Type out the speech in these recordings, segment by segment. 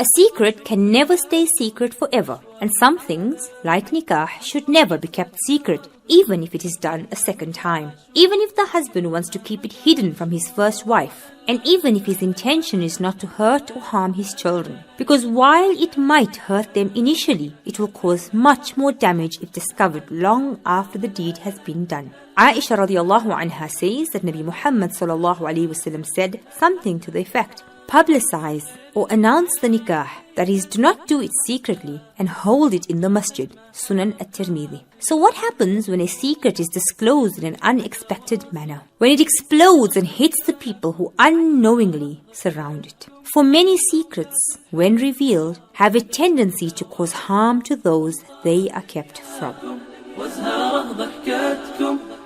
A secret can never stay secret forever, and some things, like nikah, should never be kept secret, even if it is done a second time. Even if the husband wants to keep it hidden from his first wife, and even if his intention is not to hurt or harm his children. Because while it might hurt them initially, it will cause much more damage if discovered long after the deed has been done. Aisha radiallahu anha says that Nabi Muhammad sallallahu alayhi wasallam said something to the effect, publicize or announce the nikah, that is, do not do it secretly and hold it in the masjid. Sunan at-Tirmidhi. So what happens when a secret is disclosed in an unexpected manner? When it explodes and hits the people who unknowingly surround it. For many secrets, when revealed, have a tendency to cause harm to those they are kept from.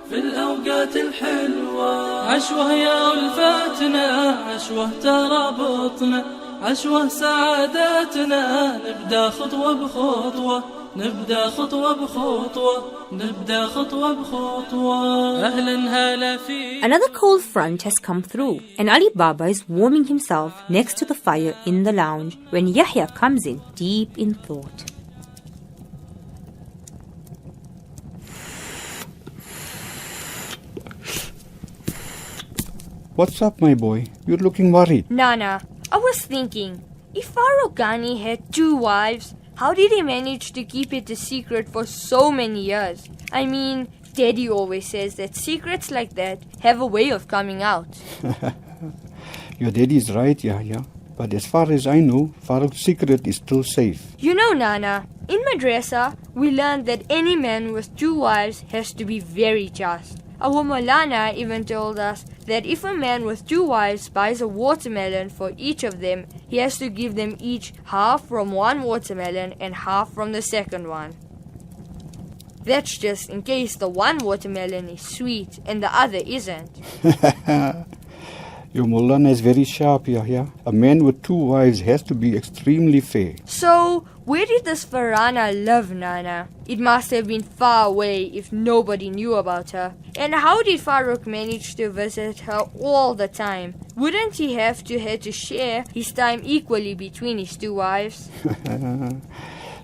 في الأوقات الحلوة عشوة يا ألفاتنا عشوة ترابطنا عشوة سعاداتنا نبدأ خطوة بخطوة نبدأ خطوة بخطوة نبدأ خطوة بخطوة أهلا هلا في. Another cold front has come through, and Ali Baba is warming himself next to the fire in the lounge when Yahya comes in deep in thought. What's up, my boy? You're looking worried. Nana, I was thinking, if Farooq Ghani had 2 wives, how did he manage to keep it a secret for so many years? I mean, Daddy always says that secrets like that have a way of coming out. Your daddy's right, Yahya. But as far as I know, Farooq's secret is still safe. You know, Nana, in Madrasa, we learned that any man with 2 wives has to be very just. Our Maulana even told us that if a man with 2 wives buys a watermelon for each of them, he has to give them each half from one watermelon and half from the second one. That's just in case the one watermelon is sweet and the other isn't. Your Maulana is very sharp, Yahya. A man with 2 wives has to be extremely fair. So, where did this Farhana live, Nana? It must have been far away if nobody knew about her. And how did Farooq manage to visit her all the time? Wouldn't he have to share his time equally between his 2 wives?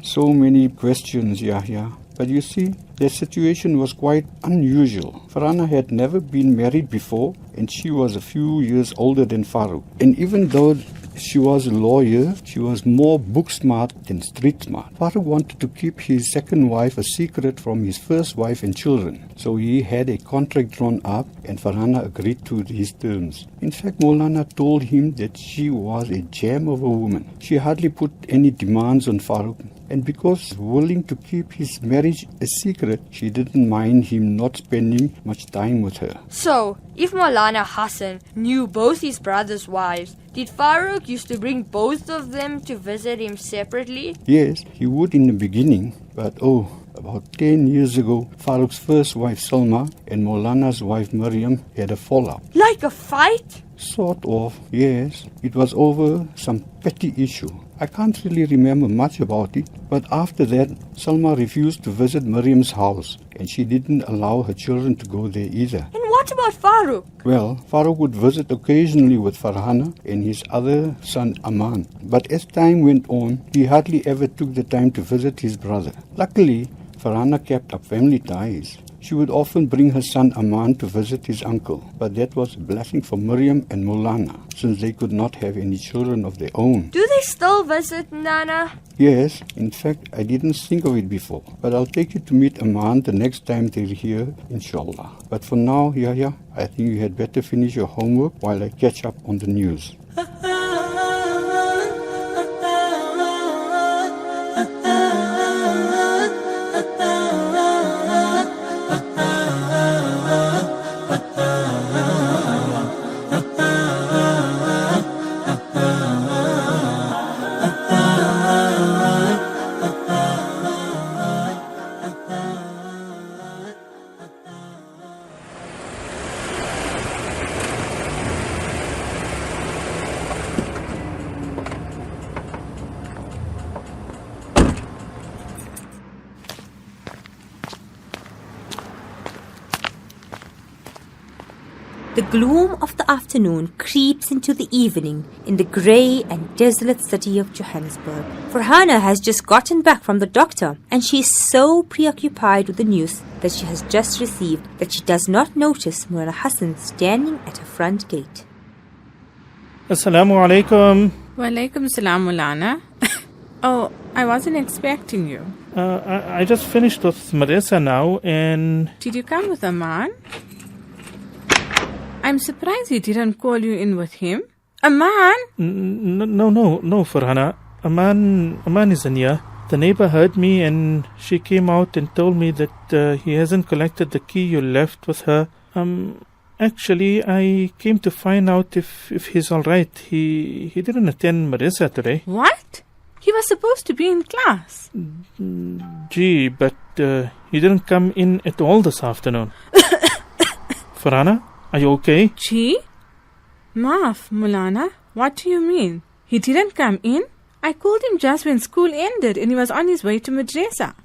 So many questions, Yahya. But you see, their situation was quite unusual. Farhana had never been married before, and she was a few years older than Farooq. And even though she was a lawyer, she was more book smart than street smart. Farooq wanted to keep his second wife a secret from his first wife and children. So he had a contract drawn up, and Farhana agreed to his terms. In fact, Maulana told him that she was a gem of a woman. She hardly put any demands on Farooq. And because willing to keep his marriage a secret, she didn't mind him not spending much time with her. So, if Maulana Hassan knew both his brothers' wives, did Farooq used to bring both of them to visit him separately? Yes, he would in the beginning, but about 10 years ago, Farooq's first wife Salma and Maulana's wife Maryam had a fallout. Like a fight? Sort of, yes. It was over some petty issue. I can't really remember much about it, but after that, Salma refused to visit Maryam's house, and she didn't allow her children to go there either. And what about Farooq? Well, Farooq would visit occasionally with Farhana and his other son Amaan. But as time went on, he hardly ever took the time to visit his brother. Luckily, Farhana kept up family ties. She would often bring her son Amaan to visit his uncle, but that was a blessing for Maryam and Maulana, since they could not have any children of their own. Do they still visit, Nana? Yes, in fact, I didn't think of it before, but I'll take you to meet Amaan the next time they're here, inshallah. But for now, Yahya, I think you had better finish your homework while I catch up on the news. The gloom of the afternoon creeps into the evening in the grey and desolate city of Johannesburg. Farhana has just gotten back from the doctor and she is so preoccupied with the news that she has just received that she does not notice Mulana Hassan standing at her front gate. Assalamu alaikum. Walaikum salam, Mulana. Oh, I wasn't expecting you. I just finished with Marissa now and... Did you come with Amaan? I'm surprised he didn't call you in with him. Amaan? No, Farhana. Amaan isn't here. The neighbor heard me and she came out and told me that he hasn't collected the key you left with her. Actually, I came to find out if he's alright. He didn't attend Marissa today. What? He was supposed to be in class. Gee, but he didn't come in at all this afternoon. Farhana, are you okay? Gee? Maaf, Mulana. What do you mean? He didn't come in? I called him just when school ended and he was on his way to madrasa.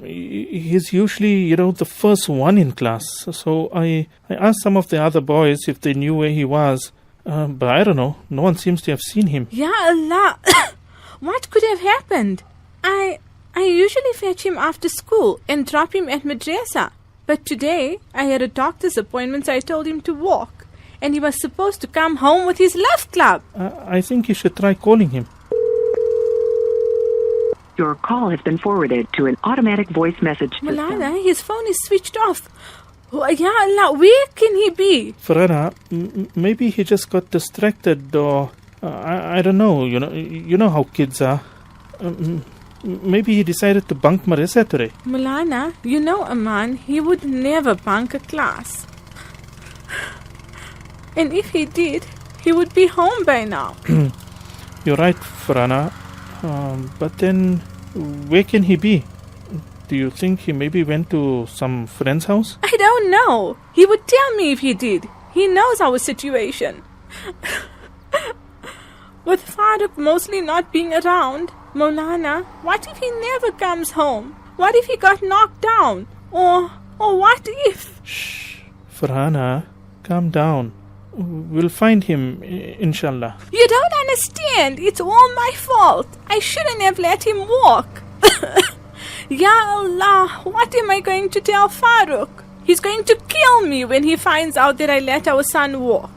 He's usually, the first one in class. So I asked some of the other boys if they knew where he was. But I don't know. No one seems to have seen him. Ya Allah! What could have happened? I usually fetch him after school and drop him at madrasa. But today, I had a doctor's appointment, so I told him to walk. And he was supposed to come home with his love club. I think you should try calling him. Your call has been forwarded to an automatic voice message system. Mulana, his phone is switched off. Oh, ya Allah, where can he be? Farhana, maybe he just got distracted or... I don't know, you know how kids are. Maybe he decided to bunk Marissa today. Mulana, you know Amaan, he would never bunk a class. And if he did, he would be home by now. You're right, Farhana. But then, where can he be? Do you think he maybe went to some friend's house? I don't know. He would tell me if he did. He knows our situation. With Farooq mostly not being around, Maulana, what if he never comes home? What if he got knocked down? Or what if... Shh, Farhana, calm down. We'll find him, inshallah. You don't understand. It's all my fault. I shouldn't have let him walk. Ya Allah, what am I going to tell Farooq? He's going to kill me when he finds out that I let our son walk.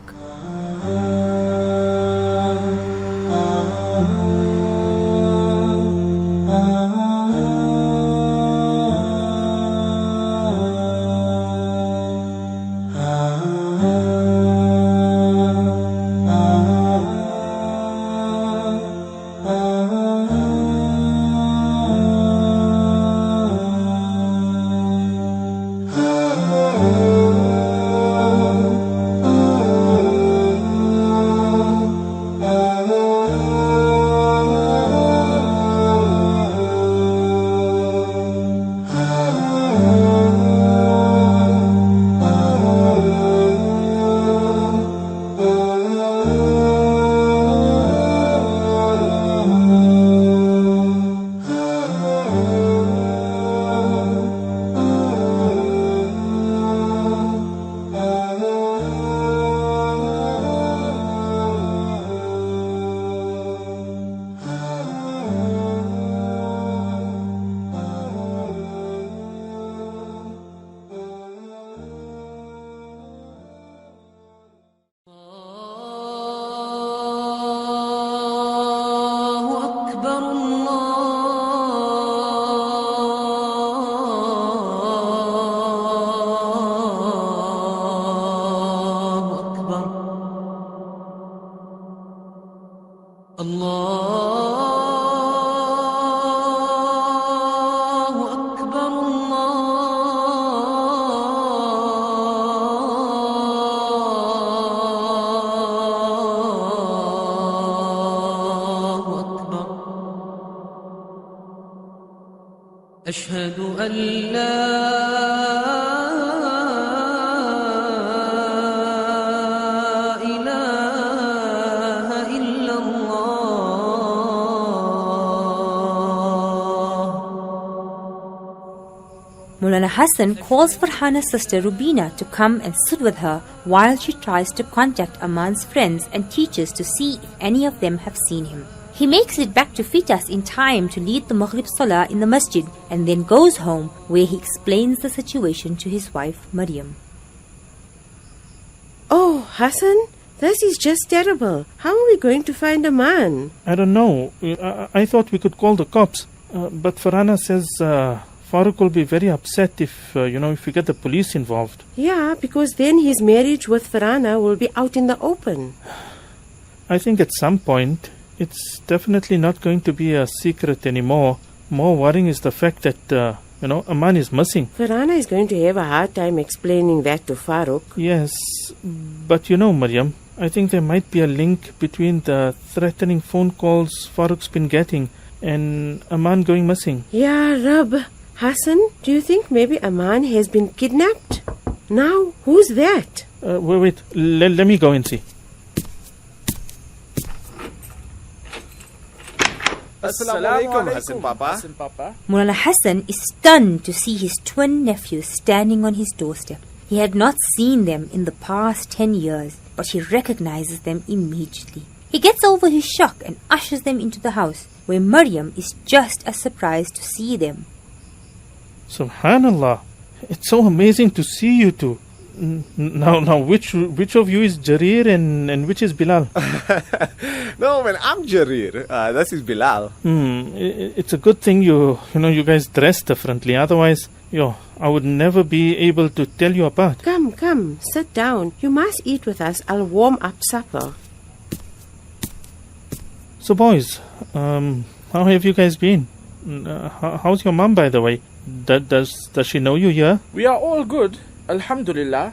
أشهد أن لا إله إلا الله Maulana Hassan calls Farhana's sister Rubina to come and sit with her while she tries to contact Amaan's friends and teachers to see if any of them have seen him. He makes it back to Fietas in time to lead the Maghrib Salah in the masjid and then goes home where he explains the situation to his wife Maryam. Oh, Hassan, this is just terrible. How are we going to find Amaan? I don't know. I thought we could call the cops. But Farhana says Farooq will be very upset if we get the police involved. Yeah, because then his marriage with Farhana will be out in the open. I think at some point, it's definitely not going to be a secret anymore. More worrying is the fact that, Amaan is missing. Farhana is going to have a hard time explaining that to Farooq. Yes, but Maryam, I think there might be a link between the threatening phone calls Farooq's been getting and Amaan going missing. Yeah, Rab. Hassan, do you think maybe Amaan has been kidnapped? Now, who's that? Wait. Let me go and see. Assalamualaikum, Hassan Papa. Maulana Hassan is stunned to see his twin nephews standing on his doorstep. He had not seen them in the past 10 years, but he recognizes them immediately. He gets over his shock and ushers them into the house, where Maryam is just as surprised to see them. Subhanallah, it's so amazing to see you two. Now, which of you is Jarir and which is Bilal? No, man, I'm Jarir. This is Bilal. It's a good thing you guys dress differently. Otherwise, I would never be able to tell you apart. Come, sit down. You must eat with us. I'll warm up supper. So, boys, how have you guys been? How's your mom, by the way? Does she know you here? We are all good, Alhamdulillah.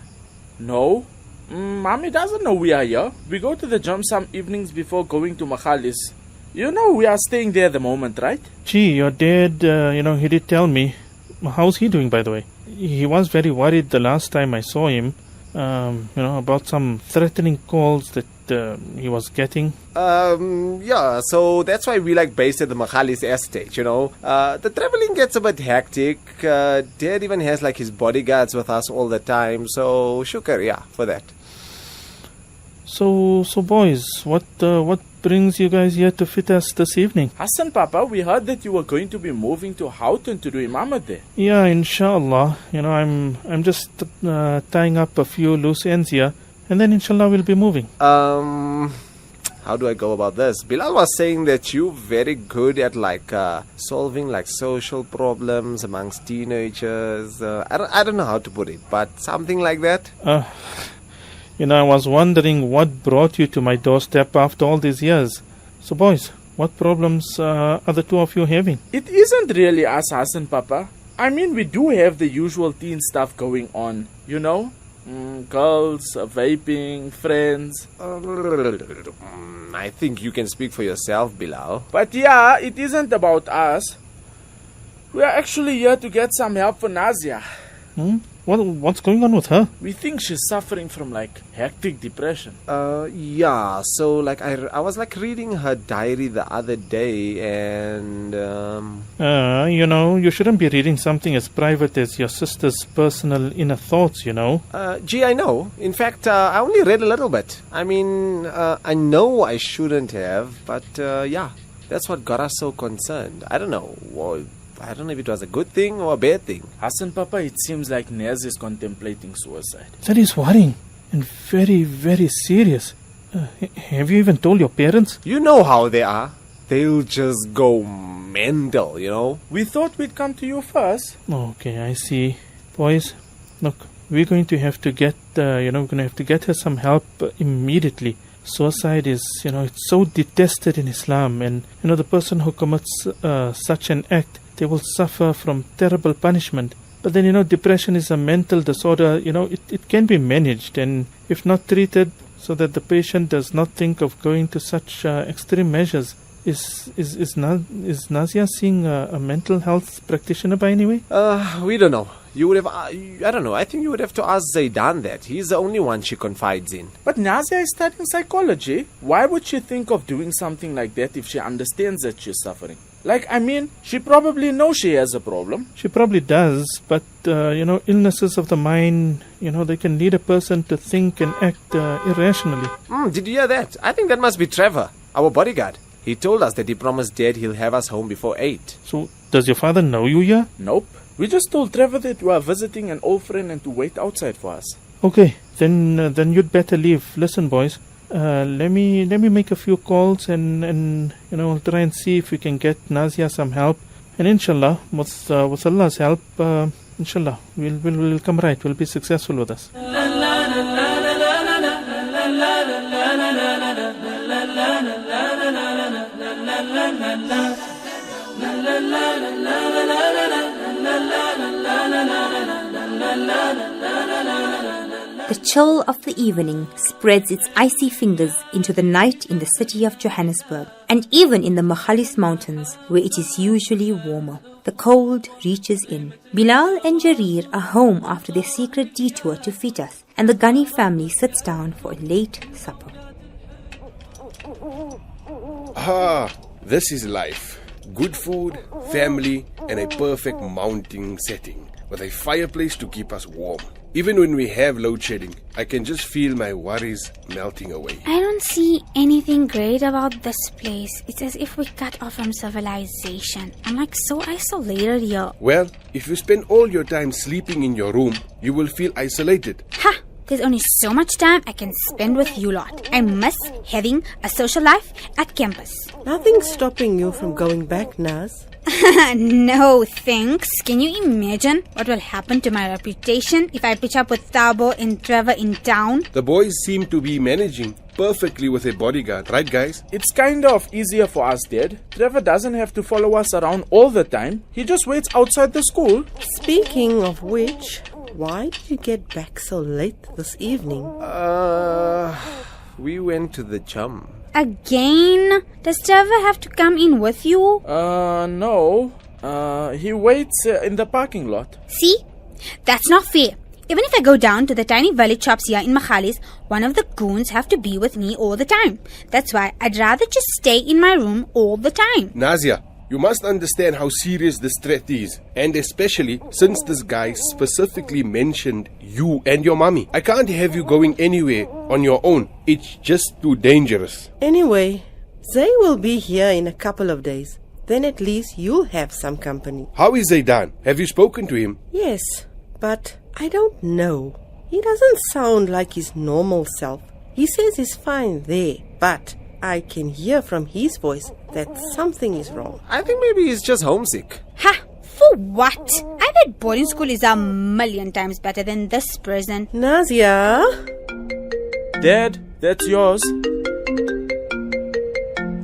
No, Mommy doesn't know we are here. We go to the gym some evenings before going to Makhalis. We are staying there at the moment, right? Gee, your dad, he did tell me. How's he doing, by the way? He was very worried the last time I saw him, about some threatening calls that he was getting. Yeah, so that's why we based at the Makhalis estate, The traveling gets a bit hectic. Dad even has his bodyguards with us all the time, so shukr, yeah, for that. So boys, what brings you guys here to Fietas this evening? Hassan Papa, we heard that you were going to be moving to Houghton to do Imamat there. Yeah, inshallah. I'm just tying up a few loose ends here, and then inshallah we'll be moving. How do I go about this? Bilal was saying that you're very good at solving social problems amongst teenagers. I don't know how to put it, but something like that. I was wondering what brought you to my doorstep after all these years. So boys, what problems are the two of you having? It isn't really us, Hassan Papa. I mean, we do have the usual teen stuff going on, girls, vaping, friends. I think you can speak for yourself, Bilal. But yeah, it isn't about us. We are actually here to get some help for Nazia. What's going on with her? We think she's suffering from hectic depression. Yeah, so I was reading her diary the other day and you shouldn't be reading something as private as your sister's personal inner thoughts, Gee, I know. In fact, I only read a little bit. I mean, I know I shouldn't have, but yeah, that's what got us so concerned. I don't know. I don't know if it was a good thing or a bad thing. Hassan Papa, it seems like Naz is contemplating suicide. That is worrying and very, very serious. Have you even told your parents? You know how they are. They'll just go mental, We thought we'd come to you first. Okay, I see. Boys, look, we're going to have to get, her some help immediately. Suicide is, it's so detested in Islam, and, the person who commits such an act, they will suffer from terrible punishment. But then, depression is a mental disorder, it can be managed, and if not treated so that the patient does not think of going to such extreme measures, Is Nazia seeing a mental health practitioner by any way? We don't know. You would have, I don't know, I think you would have to ask Zaidan that. He's the only one she confides in. But Nazia is studying psychology. Why would she think of doing something like that if she understands that she's suffering? Like, I mean, she probably knows she has a problem. She probably does, but, illnesses of the mind, they can lead a person to think and act irrationally. Did you hear that? I think that must be Trevor, our bodyguard. He told us that he promised Dad he'll have us home before 8. So, does your father know you here? Nope. We just told Trevor that we are visiting an old friend and to wait outside for us. Okay, then you'd better leave. Listen, boys, let me make a few calls and we'll try and see if we can get Nazia some help. And inshallah, with Allah's help, inshallah, we'll come right. We'll be successful with this. The chill of the evening spreads its icy fingers into the night in the city of Johannesburg, and even in the Magalies Mountains, where it is usually warmer. The cold reaches in. Bilal and Jarir are home after their secret detour to Fietas, and the Ghani family sits down for a late supper. This is life. Good food, family, and a perfect mountain setting with a fireplace to keep us warm. Even when we have load shedding, I can just feel my worries melting away. I don't see anything great about this place. It's as if we cut off from civilization. I'm like so isolated here. Well, if you spend all your time sleeping in your room, you will feel isolated. Ha! There's only so much time I can spend with you lot. I miss having a social life at campus. Nothing's stopping you from going back, Naz. No, thanks. Can you imagine what will happen to my reputation if I pitch up with Thabo and Trevor in town? The boys seem to be managing perfectly with a bodyguard, right guys? It's kind of easier for us, Dad. Trevor doesn't have to follow us around all the time. He just waits outside the school. Speaking of which, why did you get back so late this evening? We went to the chum. Again? Does Trevor have to come in with you? No. He waits in the parking lot. See? That's not fair. Even if I go down to the tiny village shops here in Magalies, one of the goons have to be with me all the time. That's why I'd rather just stay in my room all the time. Nazia, you must understand how serious this threat is. And especially since this guy specifically mentioned you and your mommy. I can't have you going anywhere on your own. It's just too dangerous. Anyway, Zay will be here in a couple of days. Then at least you'll have some company. How is Zaidan? Have you spoken to him? Yes, but I don't know. He doesn't sound like his normal self. He says he's fine there, but I can hear from his voice that something is wrong. I think maybe he's just homesick. Ha! For what? I bet boarding school is 1,000,000 times better than this prison. Nazia? Dad, that's yours.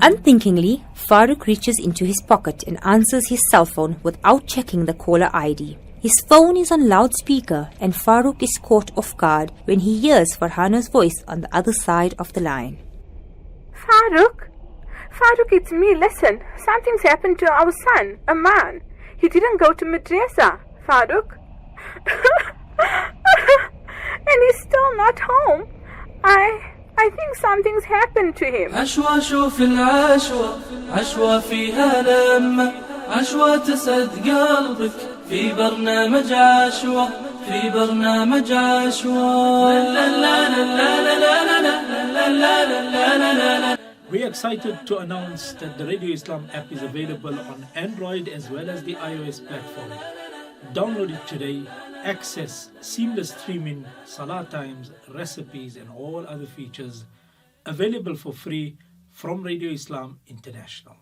Unthinkingly, Farooq reaches into his pocket and answers his cell phone without checking the caller ID. His phone is on loudspeaker and Farooq is caught off guard when he hears Farhana's voice on the other side of the line. Farooq, it's me. Listen, something's happened to our son, Amaan. He didn't go to madrasa, Farooq. And he's still not home. I think something's happened to him. عشوة شوف العشوة عشوة فيها لمة عشوة تسعد قلبك في برنامج عشوة في برنامج عشوة لا لا لا لا لا لا لا لا لا لا. We're excited to announce that the Radio Islam app is available on Android as well as the iOS platform. Download it today. Access seamless streaming, salah times, recipes and all other features available for free from Radio Islam International.